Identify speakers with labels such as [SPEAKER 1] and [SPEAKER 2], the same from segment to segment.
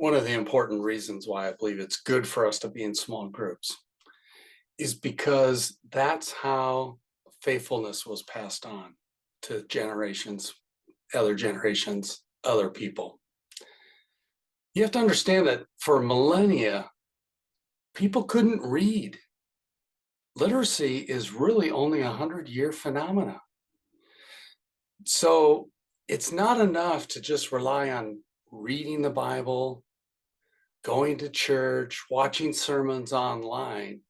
[SPEAKER 1] One of the important reasons why I believe it's good for us to be in small groups is because that's how faithfulness was passed on to generations, other people. You have to understand that for millennia, people couldn't read. Literacy is really only 100-year phenomena. So it's not enough to just rely on reading the Bible, going to church, watching sermons online.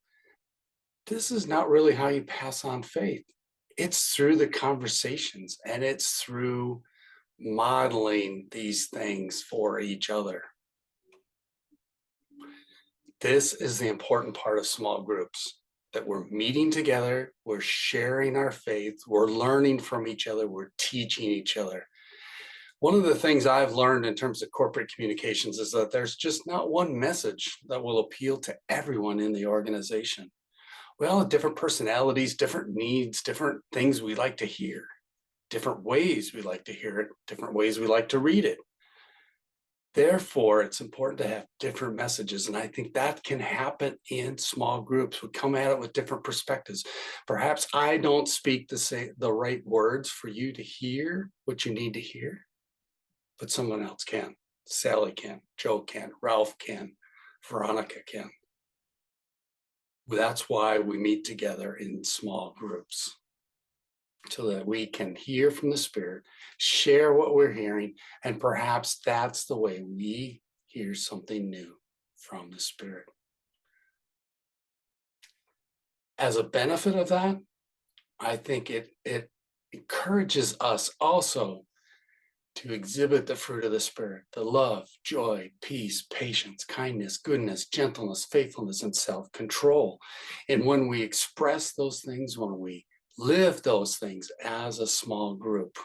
[SPEAKER 1] This is not really how you pass on faith. It's through the conversations and it's through modeling these things for each other. This is the important part of small groups, that we're meeting together, we're sharing our faith, we're learning from each other, we're teaching each other. One of the things I've learned in terms of corporate communications is that there's just not one message that will appeal to everyone in the organization. We all have different personalities, different needs, different things we like to hear, different ways we like to hear it, different ways we like to read it. Therefore, it's important to have different messages. And I think that can happen in small groups. We come at it with different perspectives. Perhaps I don't speak the right words for you to hear what you need to hear, but someone else can. Sally can, Joe can, Ralph can, Veronica can. That's why we meet together in small groups, so that we can hear from the Spirit, share what we're hearing, and perhaps that's the way we hear something new from the Spirit. As a benefit of that, I think it encourages us also to exhibit the fruit of the Spirit, the love, joy, peace, patience, kindness, goodness, gentleness, faithfulness, and self-control. And when we express those things, when we live those things as a small group,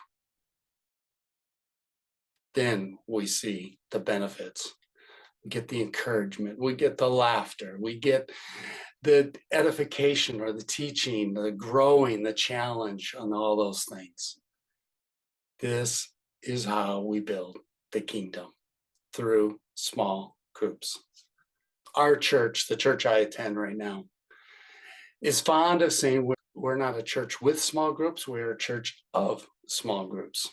[SPEAKER 1] then we see the benefits. We get the encouragement, we get the laughter, we get the edification or the teaching, the growing, the challenge, and all those things. This is how we build the kingdom, through small groups. Our church, the church I attend right now, is fond of saying we're not a church with small groups, we're a church of small groups.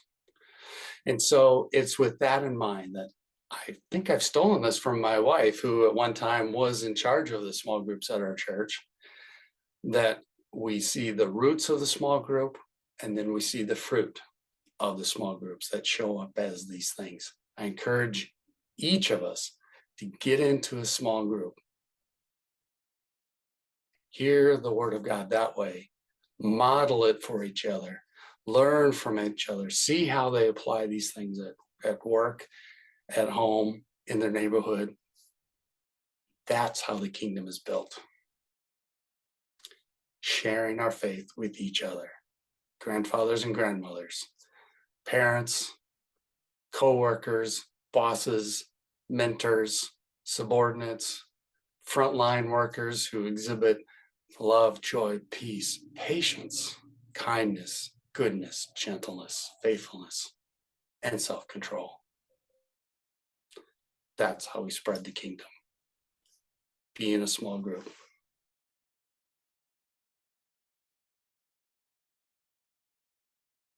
[SPEAKER 1] And so it's with that in mind that I think I've stolen this from my wife, who at one time was in charge of the small groups at our church, that we see the roots of the small group and then we see the fruit of the small groups that show up as these things. I encourage each of us to get into a small group, hear the word of God that way, model it for each other, learn from each other, see how they apply these things at work, at home, in their neighborhood. That's how the kingdom is built. Sharing our faith with each other, grandfathers and grandmothers, parents, co-workers, bosses, mentors, subordinates, frontline workers who exhibit love, joy, peace, patience, kindness, goodness, gentleness, faithfulness, and self-control. That's how we spread the kingdom. Be in a small group.